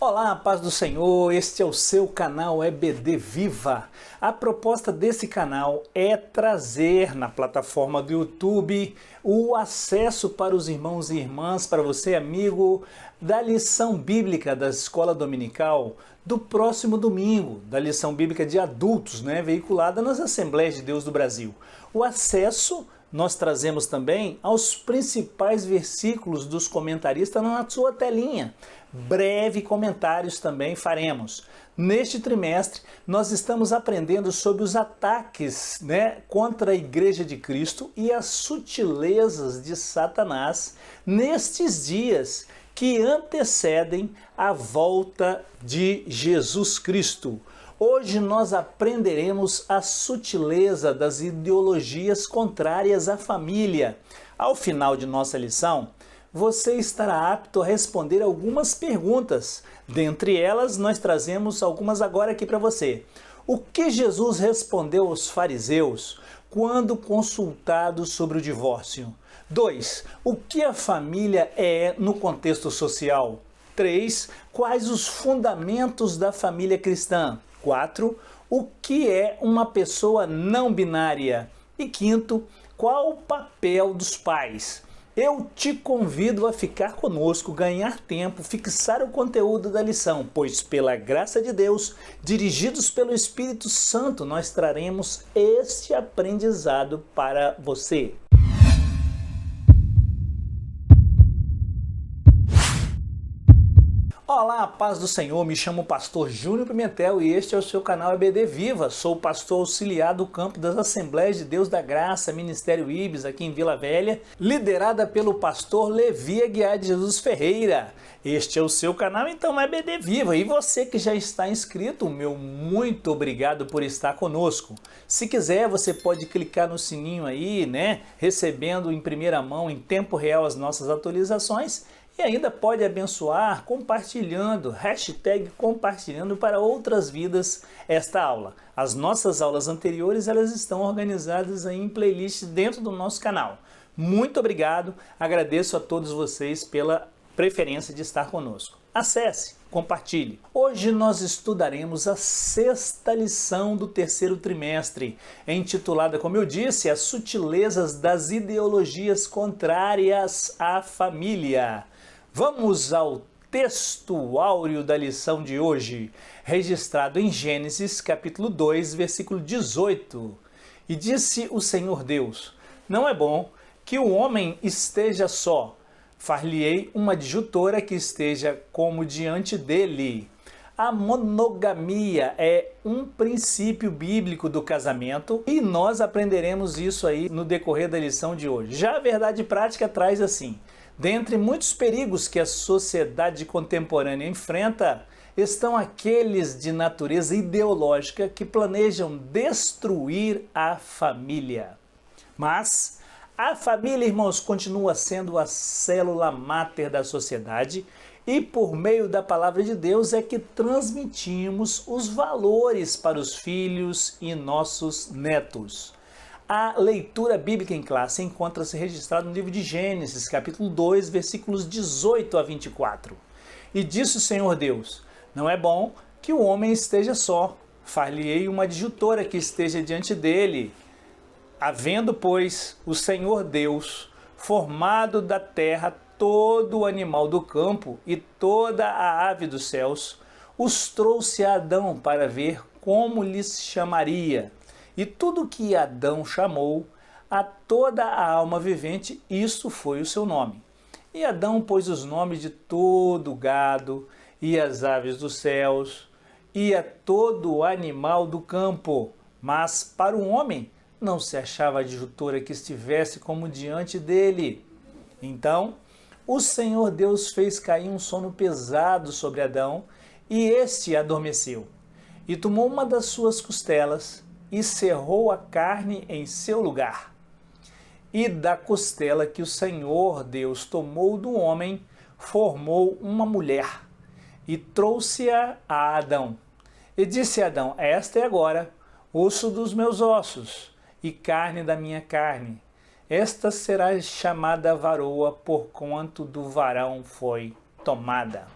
Olá, paz do Senhor, este é o seu canal EBD Viva. A proposta desse canal é trazer na plataforma do YouTube o acesso para os irmãos e irmãs, para você amigo, da lição bíblica da escola dominical do próximo domingo, da lição bíblica de adultos, veiculada nas Assembleias de Deus do Brasil. O acesso nós trazemos também aos principais versículos dos comentaristas na sua telinha. Breve comentários também faremos. Neste trimestre, nós estamos aprendendo sobre os ataques contra a Igreja de Cristo e as sutilezas de Satanás nestes dias que antecedem a volta de Jesus Cristo. Hoje nós aprenderemos a sutileza das ideologias contrárias à família. Ao final de nossa lição, você estará apto a responder algumas perguntas. Dentre elas, nós trazemos algumas agora aqui para você. O que Jesus respondeu aos fariseus quando consultados sobre o divórcio? 2. O que a família é no contexto social? 3. Quais os fundamentos da família cristã? 4. O que é uma pessoa não binária? E 5. Qual o papel dos pais? Eu te convido a ficar conosco, ganhar tempo, fixar o conteúdo da lição, pois pela graça de Deus, dirigidos pelo Espírito Santo, nós traremos este aprendizado para você. Olá, paz do Senhor, me chamo Pastor Júnior Pimentel e este é o seu canal EBD Viva. Sou pastor auxiliar do campo das Assembleias de Deus da Graça, Ministério IBS, aqui em Vila Velha, liderada pelo pastor Levi Aguiar de Jesus Ferreira. Este é o seu canal, então EBD Viva. E você que já está inscrito, meu muito obrigado por estar conosco. Se quiser, você pode clicar no sininho aí, recebendo em primeira mão, em tempo real, as nossas atualizações. E ainda pode abençoar compartilhando, #compartilhando para outras vidas esta aula. As nossas aulas anteriores elas estão organizadas em playlists dentro do nosso canal. Muito obrigado, agradeço a todos vocês pela preferência de estar conosco. Acesse, compartilhe. Hoje nós estudaremos a 6ª lição do terceiro trimestre, intitulada, como eu disse, As Sutilezas das Ideologias Contrárias à Família. Vamos ao texto áureo da lição de hoje, registrado em Gênesis, capítulo 2, versículo 18. E disse o Senhor Deus: não é bom que o homem esteja só, far-lhe-ei uma adjutora que esteja como diante dele. A monogamia é um princípio bíblico do casamento e nós aprenderemos isso aí no decorrer da lição de hoje. Já a verdade prática traz assim: dentre muitos perigos que a sociedade contemporânea enfrenta, estão aqueles de natureza ideológica que planejam destruir a família. Mas a família, irmãos, continua sendo a célula máter da sociedade e por meio da palavra de Deus é que transmitimos os valores para os filhos e nossos netos. A leitura bíblica em classe encontra-se registrada no livro de Gênesis, capítulo 2, versículos 18 a 24. E disse o Senhor Deus: não é bom que o homem esteja só, far-lhe-ei uma adjutora que esteja diante dele. Havendo, pois, o Senhor Deus formado da terra todo o animal do campo e toda a ave dos céus, os trouxe a Adão para ver como lhes chamaria. E tudo que Adão chamou a toda a alma vivente, isso foi o seu nome. E Adão pôs os nomes de todo o gado, e as aves dos céus, e a todo o animal do campo. Mas para o homem não se achava adjutora que estivesse como diante dele. Então o Senhor Deus fez cair um sono pesado sobre Adão, e este adormeceu. E tomou uma das suas costelas, e cerrou a carne em seu lugar. E da costela que o Senhor Deus tomou do homem, formou uma mulher, e trouxe-a a Adão. E disse a Adão: esta é agora osso dos meus ossos, e carne da minha carne. Esta será chamada varoa, porquanto do varão foi tomada.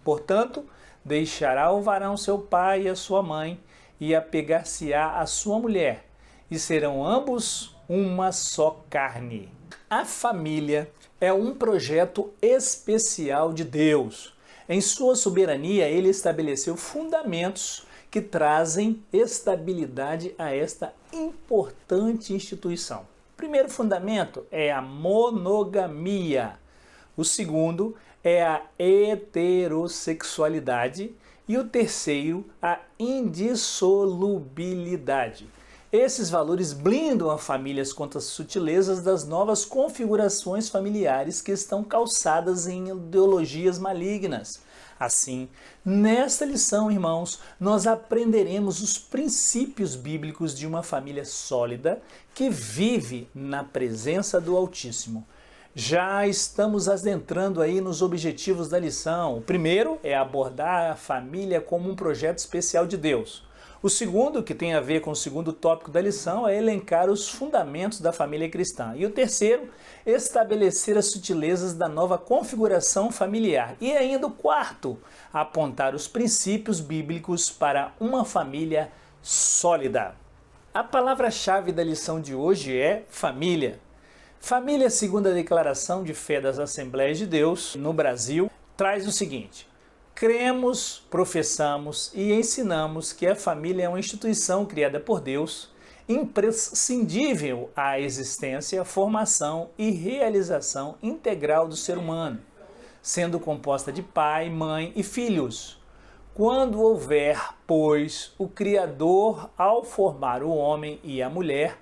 Portanto, deixará o varão seu pai e a sua mãe, e apegar-se-á à sua mulher, e serão ambos uma só carne. A família é um projeto especial de Deus. Em sua soberania, ele estabeleceu fundamentos que trazem estabilidade a esta importante instituição. O primeiro fundamento é a monogamia. O segundo é a heterossexualidade e o terceiro, a indissolubilidade. Esses valores blindam as famílias contra as sutilezas das novas configurações familiares que estão calçadas em ideologias malignas. Assim, nesta lição, irmãos, nós aprenderemos os princípios bíblicos de uma família sólida que vive na presença do Altíssimo. Já estamos adentrando aí nos objetivos da lição. O primeiro é abordar a família como um projeto especial de Deus. O segundo, que tem a ver com o segundo tópico da lição, é elencar os fundamentos da família cristã. E o terceiro, estabelecer as sutilezas da nova configuração familiar. E ainda o quarto, apontar os princípios bíblicos para uma família sólida. A palavra-chave da lição de hoje é família. Família, segundo a Declaração de Fé das Assembleias de Deus no Brasil, traz o seguinte: cremos, professamos e ensinamos que a família é uma instituição criada por Deus, imprescindível à existência, formação e realização integral do ser humano, sendo composta de pai, mãe e filhos. Quando houver, pois, o Criador, ao formar o homem e a mulher,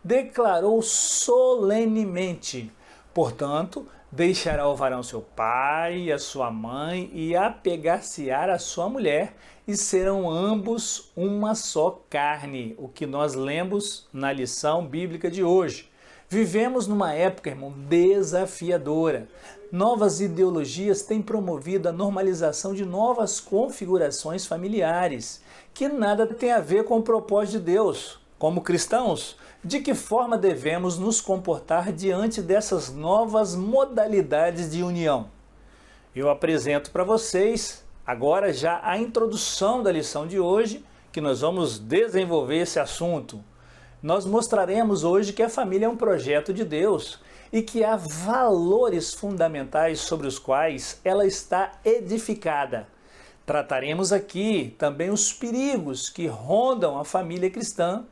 declarou solenemente: portanto, deixará o varão seu pai e a sua mãe, e apegar-se-á à sua mulher, e serão ambos uma só carne. O que nós lemos na lição bíblica de hoje. Vivemos numa época, irmão, desafiadora. Novas ideologias têm promovido a normalização de novas configurações familiares, que nada tem a ver com o propósito de Deus. Como cristãos, de que forma devemos nos comportar diante dessas novas modalidades de união? Eu apresento para vocês agora já a introdução da lição de hoje, que nós vamos desenvolver esse assunto. Nós mostraremos hoje que a família é um projeto de Deus e que há valores fundamentais sobre os quais ela está edificada. Trataremos aqui também os perigos que rondam a família cristã,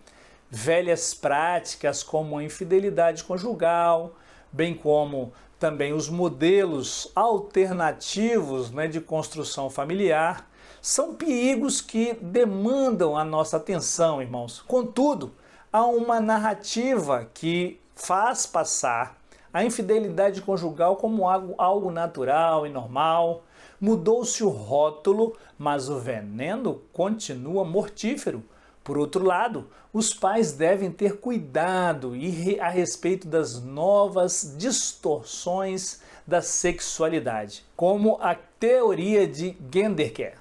velhas práticas como a infidelidade conjugal, bem como também os modelos alternativos, de construção familiar, são perigos que demandam a nossa atenção, irmãos. Contudo, há uma narrativa que faz passar a infidelidade conjugal como algo natural e normal. Mudou-se o rótulo, mas o veneno continua mortífero. Por outro lado, os pais devem ter cuidado a respeito das novas distorções da sexualidade, como a teoria de Genderquer.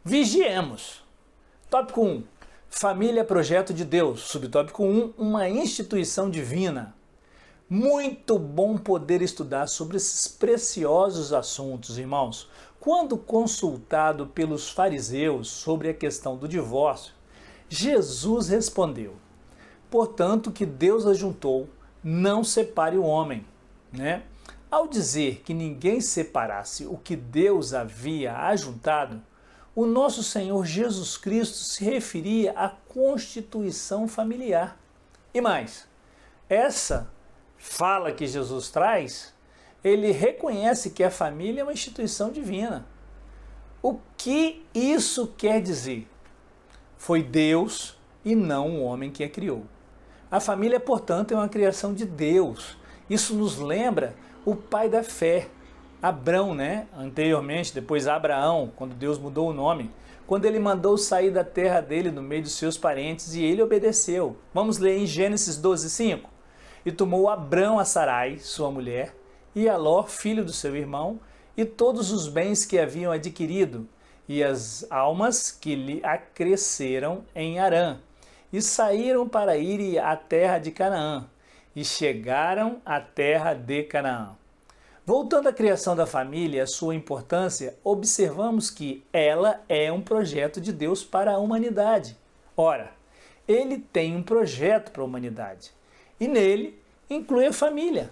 Vigiemos. Tópico 1. Família, projeto de Deus. Subtópico 1. Uma instituição divina. Muito bom poder estudar sobre esses preciosos assuntos, irmãos. Quando consultado pelos fariseus sobre a questão do divórcio, Jesus respondeu: portanto, que Deus ajuntou, não separe o homem. Ao dizer que ninguém separasse o que Deus havia ajuntado, o nosso Senhor Jesus Cristo se referia à constituição familiar. E mais, essa fala que Jesus traz, ele reconhece que a família é uma instituição divina. O que isso quer dizer? Foi Deus e não o homem que a criou. A família, portanto, é uma criação de Deus. Isso nos lembra o pai da fé, Abrão, anteriormente, depois Abraão, quando Deus mudou o nome, quando ele mandou sair da terra dele no meio dos seus parentes e ele obedeceu. Vamos ler em Gênesis 12:5. E tomou Abrão a Sarai, sua mulher, e a Ló, filho do seu irmão, e todos os bens que haviam adquirido, e as almas que lhe acresceram em Harã, e saíram para ir à terra de Canaã, e chegaram à terra de Canaã. Voltando à criação da família e a sua importância, observamos que ela é um projeto de Deus para a humanidade. Ora, ele tem um projeto para a humanidade e nele inclui a família.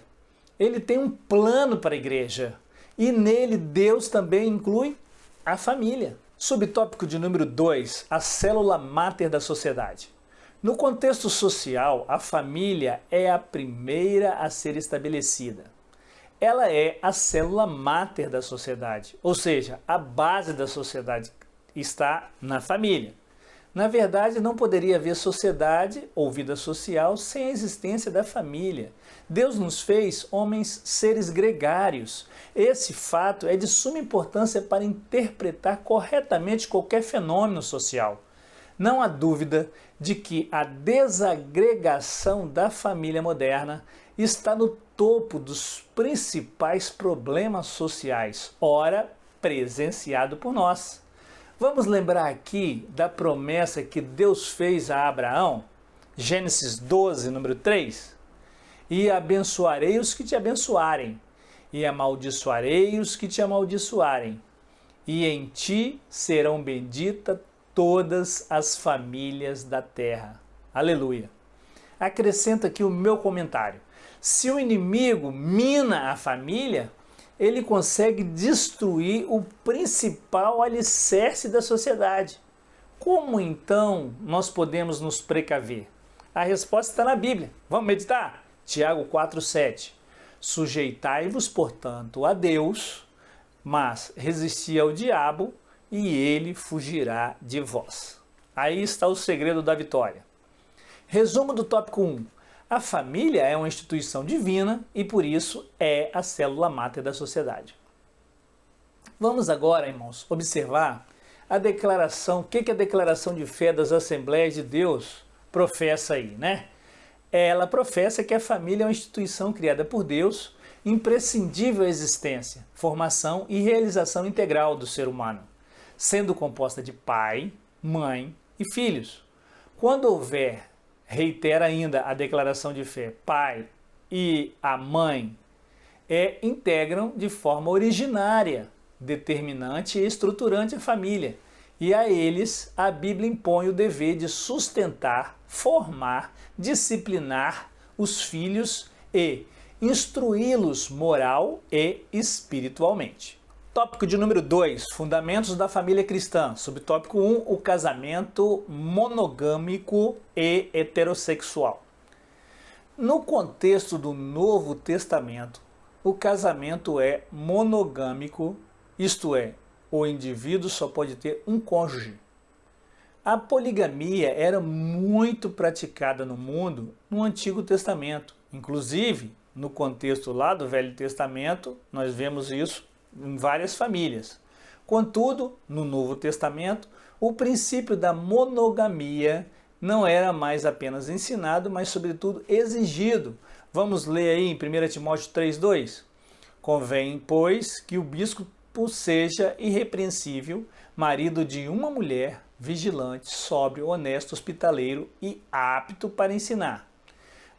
Ele tem um plano para a igreja e nele Deus também inclui a família. Subtópico de número 2, a célula máter da sociedade. No contexto social, a família é a primeira a ser estabelecida. Ela é a célula máter da sociedade, ou seja, a base da sociedade está na família. Na verdade, não poderia haver sociedade ou vida social sem a existência da família. Deus nos fez homens seres gregários. Esse fato é de suma importância para interpretar corretamente qualquer fenômeno social. Não há dúvida de que a desagregação da família moderna está no topo dos principais problemas sociais, ora presenciado por nós. Vamos lembrar aqui da promessa que Deus fez a Abraão, Gênesis 12, número 3. E abençoarei os que te abençoarem, e amaldiçoarei os que te amaldiçoarem, e em ti serão benditas todas as famílias da terra. Aleluia. Acrescento aqui o meu comentário. Se o inimigo mina a família, ele consegue destruir o principal alicerce da sociedade. Como então nós podemos nos precaver? A resposta está na Bíblia. Vamos meditar? Tiago 4,7. Sujeitai-vos, portanto, a Deus, mas resisti ao diabo e ele fugirá de vós. Aí está o segredo da vitória. Resumo do tópico 1. A família é uma instituição divina e, por isso, é a célula máter da sociedade. Vamos agora, irmãos, observar a declaração, o que a declaração de fé das Assembleias de Deus professa aí, né? Ela professa que a família é uma instituição criada por Deus, imprescindível à existência, formação e realização integral do ser humano, sendo composta de pai, mãe e filhos. Quando houver, reitera ainda a declaração de fé, pai e a mãe integram de forma originária, determinante e estruturante a família. E a eles a Bíblia impõe o dever de sustentar, formar, disciplinar os filhos e instruí-los moral e espiritualmente. Tópico de número 2, fundamentos da família cristã. Subtópico 1, o casamento monogâmico e heterossexual. No contexto do Novo Testamento, o casamento é monogâmico, isto é, o indivíduo só pode ter um cônjuge. A poligamia era muito praticada no mundo no Antigo Testamento. Inclusive, no contexto lá do Velho Testamento, nós vemos isso em várias famílias. Contudo, no Novo Testamento, o princípio da monogamia não era mais apenas ensinado, mas sobretudo exigido. Vamos ler aí em 1 Timóteo 3,2. Convém, pois, que o bispo seja irrepreensível, marido de uma mulher, vigilante, sóbrio, honesto, hospitaleiro e apto para ensinar.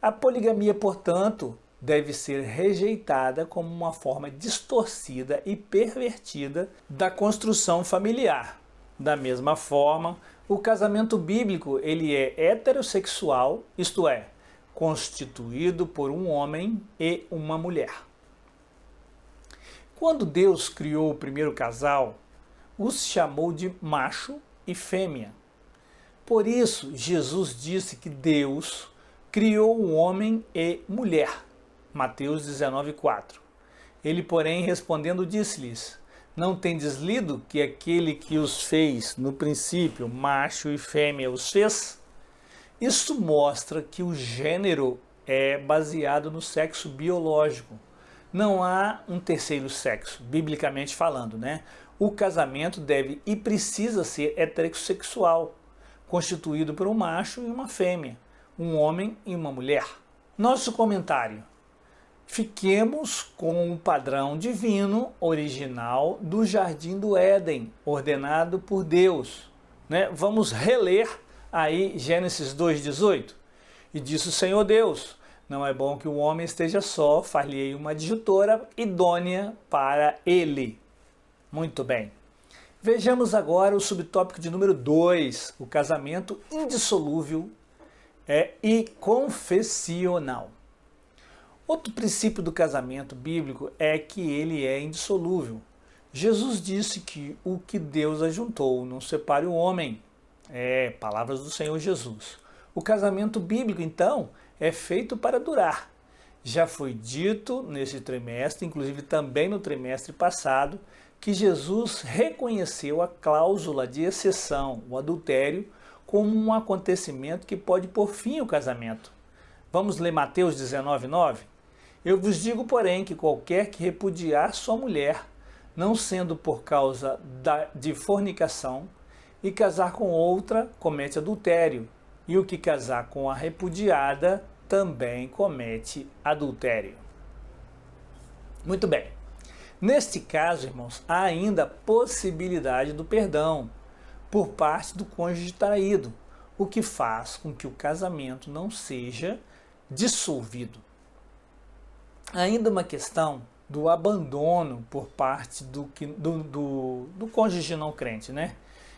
A poligamia, portanto, deve ser rejeitada como uma forma distorcida e pervertida da construção familiar. Da mesma forma, o casamento bíblico ele é heterossexual, isto é, constituído por um homem e uma mulher. Quando Deus criou o primeiro casal, os chamou de macho e fêmea. Por isso, Jesus disse que Deus criou o homem e mulher. Mateus 19,4. Ele, porém, respondendo, disse-lhes: Não tendes lido que aquele que os fez, no princípio, macho e fêmea, os fez? Isso mostra que o gênero é baseado no sexo biológico. Não há um terceiro sexo, biblicamente falando, né? O casamento deve e precisa ser heterossexual, constituído por um macho e uma fêmea, um homem e uma mulher. Nosso comentário. Fiquemos com o padrão divino original do Jardim do Éden, ordenado por Deus. Né? Vamos reler aí Gênesis 2,18. E disse o Senhor Deus: Não é bom que o homem esteja só, far-lhe-ei uma adjutora idônea para ele. Muito bem. Vejamos agora o subtópico de número 2, o casamento indissolúvel e confessional. Outro princípio do casamento bíblico é que ele é indissolúvel. Jesus disse que o que Deus ajuntou não separe o homem. Palavras do Senhor Jesus. O casamento bíblico, então, é feito para durar. Já foi dito nesse trimestre, inclusive também no trimestre passado, que Jesus reconheceu a cláusula de exceção, o adultério, como um acontecimento que pode pôr fim ao casamento. Vamos ler Mateus 19:9? Eu vos digo, porém, que qualquer que repudiar sua mulher, não sendo por causa de fornicação, e casar com outra, comete adultério, e o que casar com a repudiada também comete adultério. Muito bem. Neste caso, irmãos, há ainda a possibilidade do perdão por parte do cônjuge traído, o que faz com que o casamento não seja dissolvido. Ainda uma questão do abandono por parte do cônjuge não crente, né?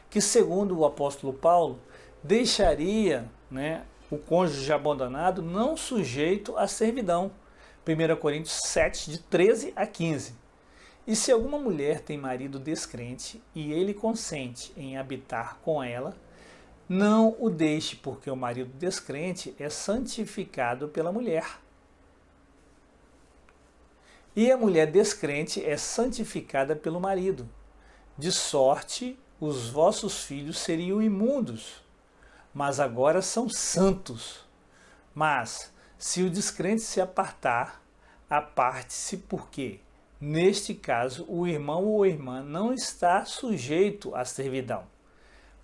Que segundo o apóstolo Paulo, deixaria, o cônjuge abandonado não sujeito à servidão. 1 Coríntios 7, de 13 a 15. E se alguma mulher tem marido descrente e ele consente em habitar com ela, não o deixe, porque o marido descrente é santificado pela mulher. E a mulher descrente é santificada pelo marido. De sorte, os vossos filhos seriam imundos, mas agora são santos. Mas, se o descrente se apartar, aparte-se, porque, neste caso, o irmão ou a irmã não está sujeito à servidão,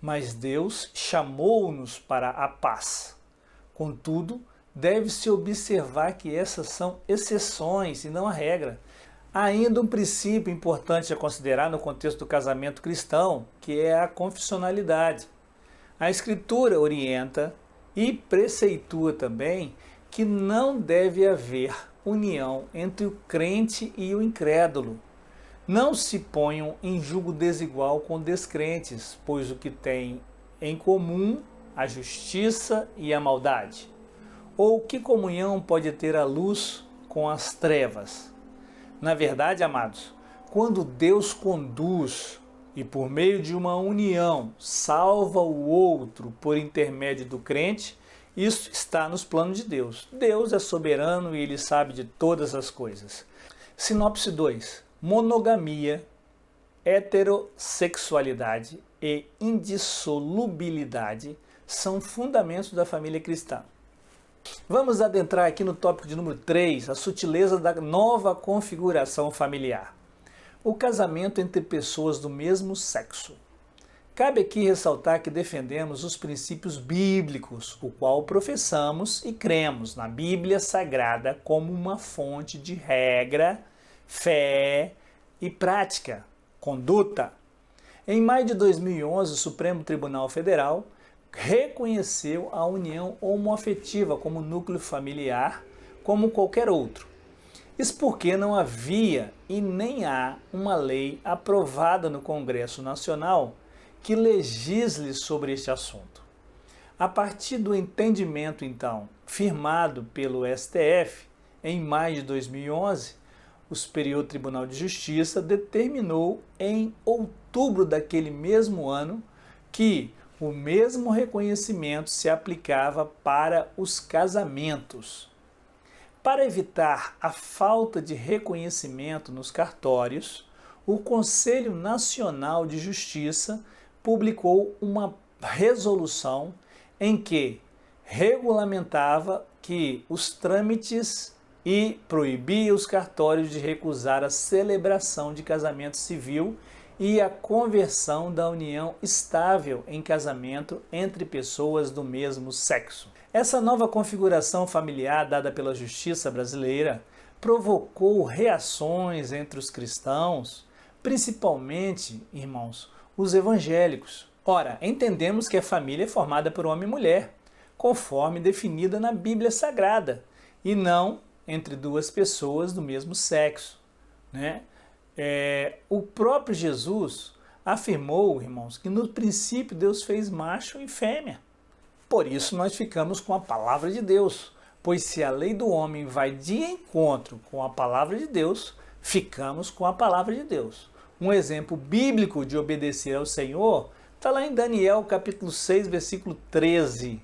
mas Deus chamou-nos para a paz. Contudo, deve-se observar que essas são exceções e não a regra. Há ainda um princípio importante a considerar no contexto do casamento cristão, que é a confessionalidade. A Escritura orienta e preceitua também que não deve haver união entre o crente e o incrédulo. Não se ponham em julgo desigual com descrentes, pois o que tem em comum a justiça e a maldade. Ou que comunhão pode ter a luz com as trevas? Na verdade, amados, quando Deus conduz e por meio de uma união salva o outro por intermédio do crente, isso está nos planos de Deus. Deus é soberano e Ele sabe de todas as coisas. Sinopse 2. Monogamia, heterossexualidade e indissolubilidade são fundamentos da família cristã. Vamos adentrar aqui no tópico de número 3, a sutileza da nova configuração familiar. O casamento entre pessoas do mesmo sexo. Cabe aqui ressaltar que defendemos os princípios bíblicos, o qual professamos e cremos na Bíblia Sagrada como uma fonte de regra, fé e prática, conduta. Em maio de 2011, o Supremo Tribunal Federal reconheceu a união homoafetiva como núcleo familiar, como qualquer outro. Isso porque não havia e nem há uma lei aprovada no Congresso Nacional que legisle sobre este assunto. A partir do entendimento, então, firmado pelo STF, em maio de 2011, o Superior Tribunal de Justiça determinou em outubro daquele mesmo ano que o mesmo reconhecimento se aplicava para os casamentos. Para evitar a falta de reconhecimento nos cartórios, o Conselho Nacional de Justiça publicou uma resolução em que regulamentava que os trâmites e proibia os cartórios de recusar a celebração de casamento civil e a conversão da união estável em casamento entre pessoas do mesmo sexo. Essa nova configuração familiar dada pela justiça brasileira provocou reações entre os cristãos, principalmente, irmãos, os evangélicos. Ora, entendemos que a família é formada por homem e mulher, conforme definida na Bíblia Sagrada, e não entre duas pessoas do mesmo sexo, né? O próprio Jesus afirmou, irmãos, que no princípio Deus fez macho e fêmea. Por isso nós ficamos com a palavra de Deus, pois se a lei do homem vai de encontro com a palavra de Deus, ficamos com a palavra de Deus. Um exemplo bíblico de obedecer ao Senhor está lá em Daniel capítulo 6, versículo 13.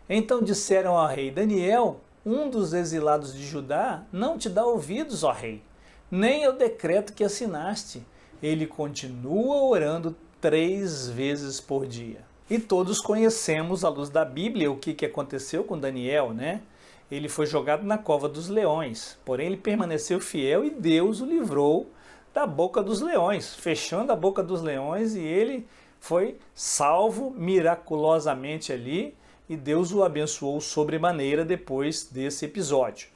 Então disseram ao rei: Daniel, um dos exilados de Judá, não te dá ouvidos, ó rei, nem ao decreto que assinaste. Ele continua orando 3 vezes por dia. E todos conhecemos, à luz da Bíblia, o que aconteceu com Daniel, né? Ele foi jogado na cova dos leões, porém ele permaneceu fiel e Deus o livrou da boca dos leões, fechando a boca dos leões, e ele foi salvo miraculosamente ali, e Deus o abençoou sobremaneira depois desse episódio.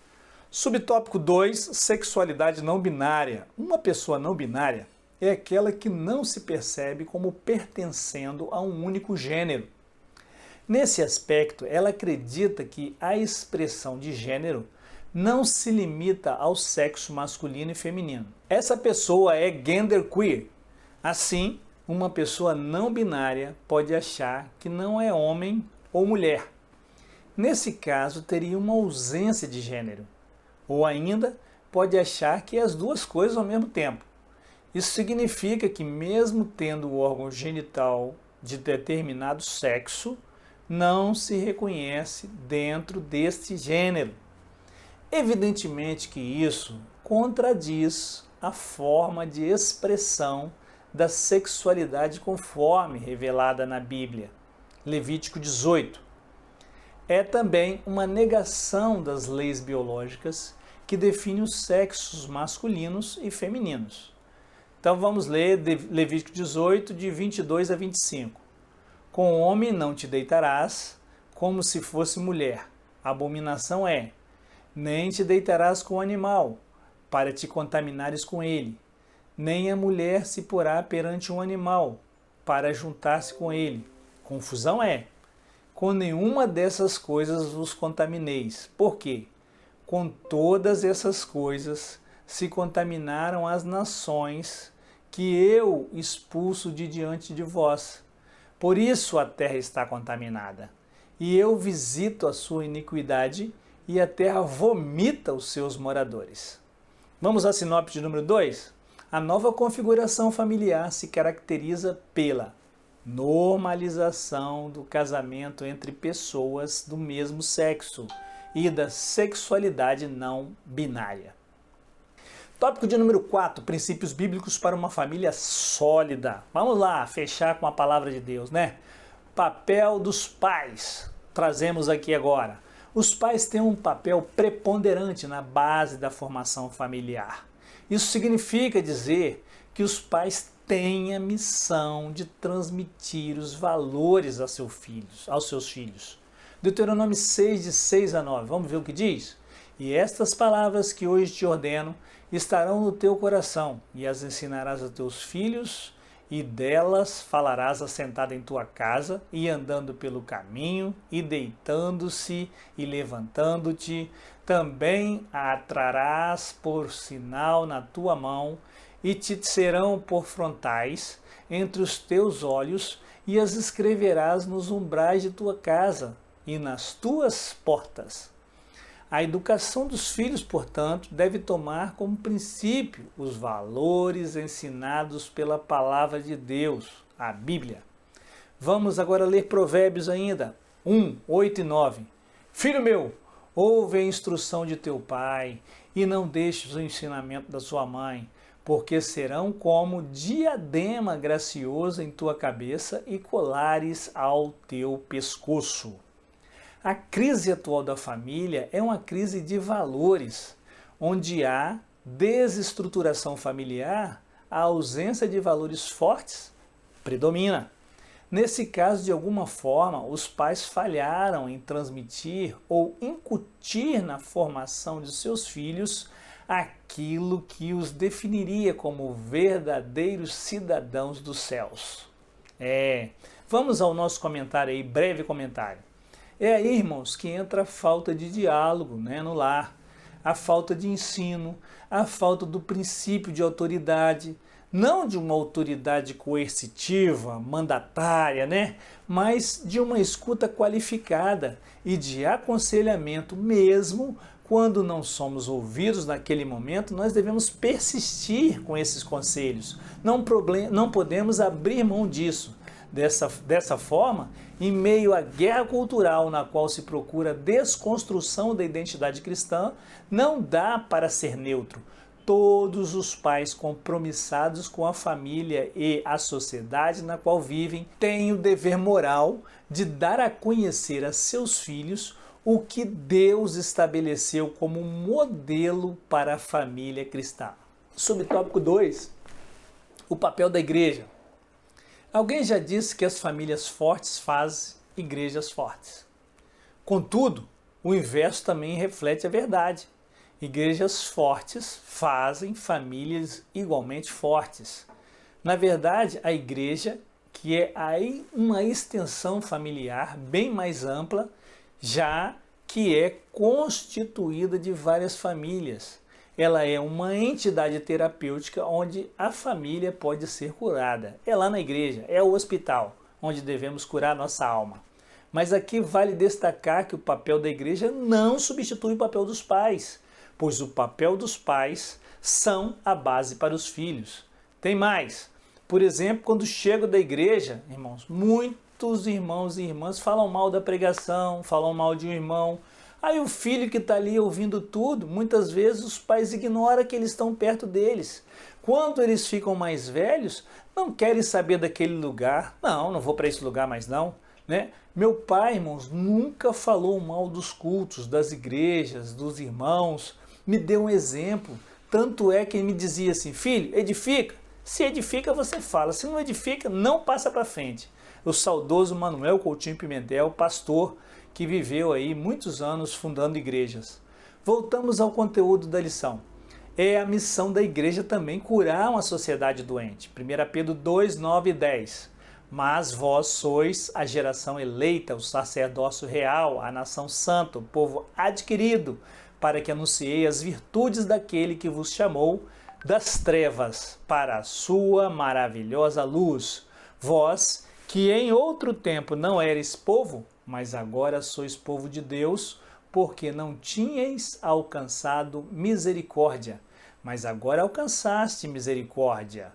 Subtópico 2, sexualidade não binária. Uma pessoa não binária é aquela que não se percebe como pertencendo a um único gênero. Nesse aspecto, ela acredita que a expressão de gênero não se limita ao sexo masculino e feminino. Essa pessoa é genderqueer. Assim, uma pessoa não binária pode achar que não é homem ou mulher. Nesse caso, teria uma ausência de gênero. Ou ainda, pode achar que é as duas coisas ao mesmo tempo. Isso significa que, mesmo tendo o órgão genital de determinado sexo, não se reconhece dentro deste gênero. Evidentemente que isso contradiz a forma de expressão da sexualidade conforme revelada na Bíblia. Levítico 18. É também uma negação das leis biológicas que definem os sexos masculinos e femininos. Então vamos ler Levítico 18, de 22 a 25. Com o homem não te deitarás, como se fosse mulher. Abominação é. Nem te deitarás com o animal, para te contaminares com ele. Nem a mulher se porá perante um animal, para juntar-se com ele. Confusão é. Com nenhuma dessas coisas vos contamineis. Por quê? Com todas essas coisas se contaminaram as nações que eu expulso de diante de vós. Por isso a terra está contaminada. E eu visito a sua iniquidade, e a terra vomita os seus moradores. Vamos à sinopse número 2? A nova configuração familiar se caracteriza pela normalização do casamento entre pessoas do mesmo sexo e da sexualidade não binária. Tópico de número 4, princípios bíblicos para uma família sólida. Vamos lá, fechar com a palavra de Deus, né? Papel dos pais. Trazemos aqui agora. Os pais têm um papel preponderante na base da formação familiar. Isso significa dizer que os pais têm a missão de transmitir os valores aos seus filhos. Deuteronômio 6, de 6 a 9. Vamos ver o que diz? E estas palavras que hoje te ordeno estarão no teu coração, e as ensinarás a teus filhos, e delas falarás assentado em tua casa, e andando pelo caminho, e deitando-se, e levantando-te. Também a trarás por sinal na tua mão, e te serão por frontais entre os teus olhos, e as escreverás nos umbrais de tua casa e nas tuas portas. A educação dos filhos, portanto, deve tomar como princípio os valores ensinados pela palavra de Deus, a Bíblia. Vamos agora ler Provérbios ainda, 1, 8 e 9. Filho meu, ouve a instrução de teu pai e não deixes o ensinamento da sua mãe, porque serão como diadema gracioso em tua cabeça e colares ao teu pescoço. A crise atual da família é uma crise de valores, onde há desestruturação familiar, a ausência de valores fortes predomina. Nesse caso, de alguma forma, os pais falharam em transmitir ou incutir na formação de seus filhos aquilo que os definiria como verdadeiros cidadãos dos céus. Vamos ao nosso comentário aí, breve comentário. É aí, irmãos, que entra a falta de diálogo, né, no lar, a falta de ensino, a falta do princípio de autoridade, não de uma autoridade coercitiva, mandatária, né, mas de uma escuta qualificada e de aconselhamento mesmo. Quando não somos ouvidos naquele momento, nós devemos persistir com esses conselhos. Não podemos abrir mão disso. Dessa forma, em meio à guerra cultural na qual se procura a desconstrução da identidade cristã, não dá para ser neutro. Todos os pais compromissados com a família e a sociedade na qual vivem têm o dever moral de dar a conhecer a seus filhos o que Deus estabeleceu como modelo para a família cristã. Subtópico 2, o papel da igreja. Alguém já disse que as famílias fortes fazem igrejas fortes. Contudo, o inverso também reflete a verdade. Igrejas fortes fazem famílias igualmente fortes. Na verdade, a igreja, que é aí uma extensão familiar bem mais ampla, já que é constituída de várias famílias. Ela é uma entidade terapêutica onde a família pode ser curada. É lá na igreja, é o hospital, onde devemos curar nossa alma. Mas aqui vale destacar que o papel da igreja não substitui o papel dos pais, pois o papel dos pais são a base para os filhos. Tem mais. Por exemplo, quando chego da igreja, irmãos, muitos irmãos e irmãs falam mal da pregação, falam mal de um irmão. Aí o filho que está ali ouvindo tudo, muitas vezes os pais ignoram que eles estão perto deles. Quando eles ficam mais velhos, não querem saber daquele lugar. Não vou para esse lugar mais não. Né? Meu pai, irmãos, nunca falou mal dos cultos, das igrejas, dos irmãos. Me deu um exemplo. Tanto é que ele me dizia assim, filho, edifica. Se edifica, você fala. Se não edifica, não passa para frente. O saudoso Manuel Coutinho Pimentel, pastor, que viveu aí muitos anos fundando igrejas. Voltamos ao conteúdo da lição. É a missão da igreja também curar uma sociedade doente. 1 Pedro 2, 9 e 10. Mas vós sois a geração eleita, o sacerdócio real, a nação santa, o povo adquirido, para que anunciei as virtudes daquele que vos chamou das trevas para a sua maravilhosa luz. Vós, que em outro tempo não eres povo, mas agora sois povo de Deus, porque não tinhais alcançado misericórdia, mas agora alcançaste misericórdia.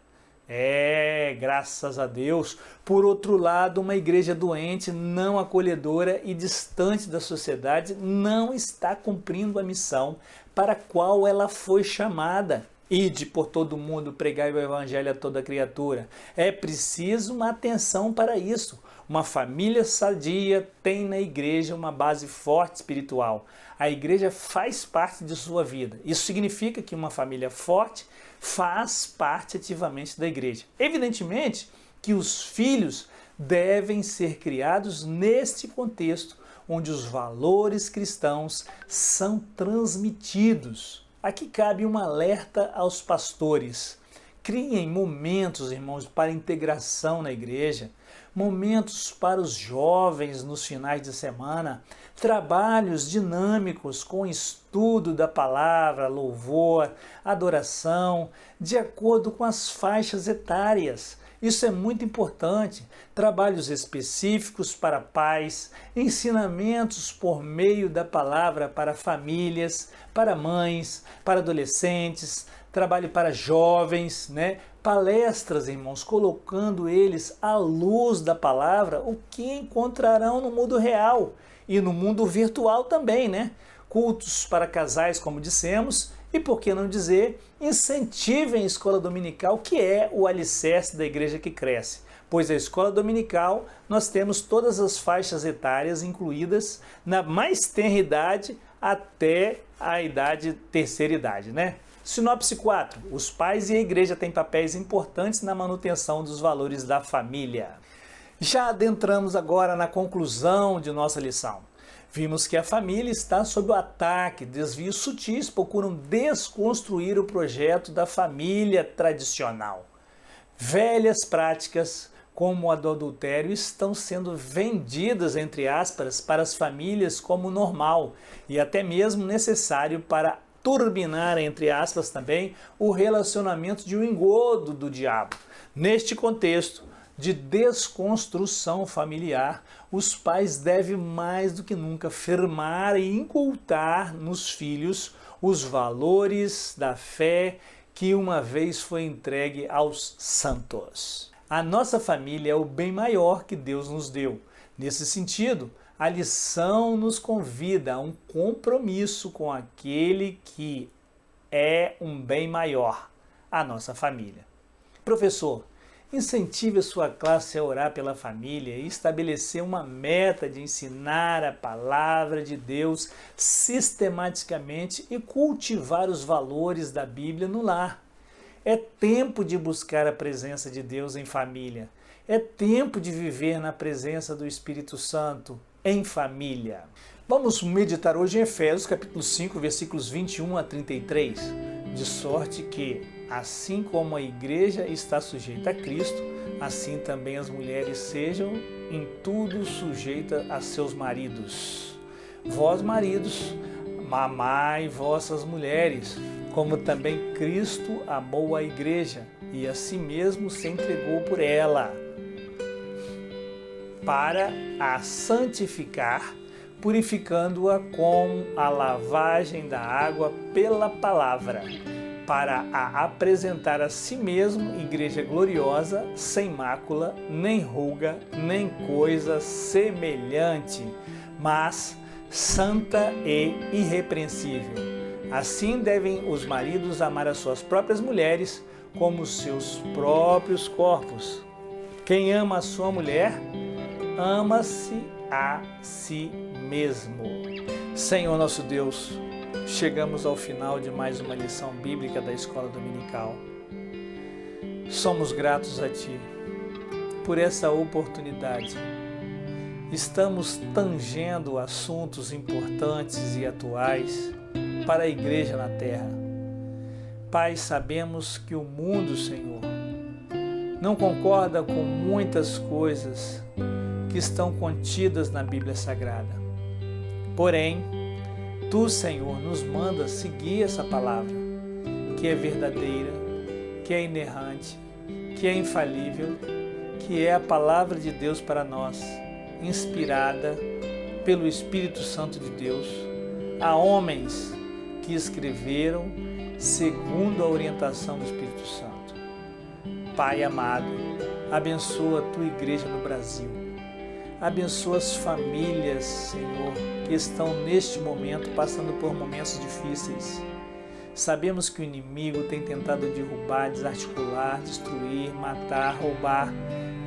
Graças a Deus. Por outro lado, uma igreja doente, não acolhedora e distante da sociedade não está cumprindo a missão para a qual ela foi chamada. Ide por todo mundo, pregai o evangelho a toda criatura. É preciso uma atenção para isso. Uma família sadia tem na igreja uma base forte espiritual. A igreja faz parte de sua vida. Isso significa que uma família forte faz parte ativamente da igreja. Evidentemente que os filhos devem ser criados neste contexto, onde os valores cristãos são transmitidos. Aqui cabe um alerta aos pastores. Criem momentos, irmãos, para integração na igreja, momentos para os jovens nos finais de semana, trabalhos dinâmicos com estudo da palavra, louvor, adoração, de acordo com as faixas etárias. Isso é muito importante. Trabalhos específicos para pais, ensinamentos por meio da palavra para famílias, para mães, para adolescentes, trabalho para jovens, né? Palestras, irmãos, colocando eles à luz da palavra, o que encontrarão no mundo real e no mundo virtual também, né? Cultos para casais, como dissemos, e por que não dizer, incentivem a escola dominical, que é o alicerce da igreja que cresce. Pois a escola dominical, nós temos todas as faixas etárias incluídas, na mais tenra idade até a terceira idade, né? Sinopse 4. Os pais e a igreja têm papéis importantes na manutenção dos valores da família. Já adentramos agora na conclusão de nossa lição. Vimos que a família está sob o ataque, desvios sutis procuram desconstruir o projeto da família tradicional. Velhas práticas, como a do adultério, estão sendo vendidas, entre aspas, para as famílias como normal e até mesmo necessário para turbinar, entre aspas, também o relacionamento de um engodo do diabo. Neste contexto de desconstrução familiar, os pais devem mais do que nunca firmar e incultar nos filhos os valores da fé que uma vez foi entregue aos santos. A nossa família é o bem maior que Deus nos deu. Nesse sentido, a lição nos convida a um compromisso com aquele que é um bem maior, a nossa família. Professor, incentive a sua classe a orar pela família e estabelecer uma meta de ensinar a palavra de Deus sistematicamente e cultivar os valores da Bíblia no lar. É tempo de buscar a presença de Deus em família. É tempo de viver na presença do Espírito Santo em família. Vamos meditar hoje em Efésios capítulo 5, versículos 21 a 33. De sorte que, assim como a igreja está sujeita a Cristo, assim também as mulheres sejam em tudo sujeitas a seus maridos. Vós, maridos, amai vossas mulheres, como também Cristo amou a igreja e a si mesmo se entregou por ela, para a santificar, purificando-a com a lavagem da água pela palavra, para a apresentar a si mesmo igreja gloriosa, sem mácula, nem ruga, nem coisa semelhante, mas santa e irrepreensível. Assim devem os maridos amar as suas próprias mulheres como os seus próprios corpos. Quem ama a sua mulher, ama-se a si mesmo. Senhor nosso Deus, chegamos ao final de mais uma lição bíblica da Escola Dominical. Somos gratos a Ti por essa oportunidade. Estamos tangendo assuntos importantes e atuais para a igreja na terra. Pai, sabemos que o mundo, Senhor, não concorda com muitas coisas que estão contidas na Bíblia Sagrada. Porém, Tu, Senhor, nos manda seguir essa palavra, que é verdadeira, que é inerrante, que é infalível, que é a palavra de Deus para nós, inspirada pelo Espírito Santo de Deus, a homens que escreveram segundo a orientação do Espírito Santo. Pai amado, abençoa a Tua igreja no Brasil. Abençoa as famílias, Senhor, que estão neste momento passando por momentos difíceis. Sabemos que o inimigo tem tentado derrubar, desarticular, destruir, matar, roubar,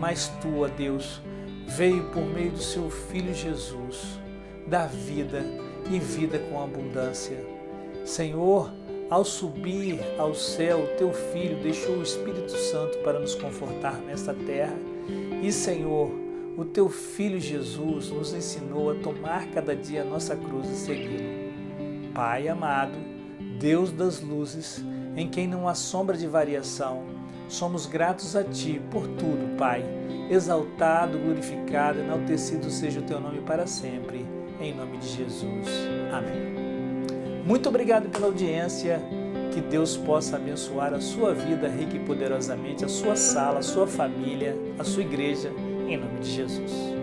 mas Tu, ó Deus, veio por meio do Seu Filho Jesus, dar vida e vida com abundância. Senhor, ao subir ao céu, Teu Filho deixou o Espírito Santo para nos confortar nesta terra. E, Senhor, o Teu Filho Jesus nos ensinou a tomar cada dia a nossa cruz e segui-lo. Pai amado, Deus das luzes, em quem não há sombra de variação, somos gratos a Ti por tudo, Pai. Exaltado, glorificado, enaltecido seja o Teu nome para sempre. Em nome de Jesus. Amém. Muito obrigado pela audiência. Que Deus possa abençoar a sua vida rica e poderosamente, a sua sala, a sua família, a sua igreja, em nome de Jesus.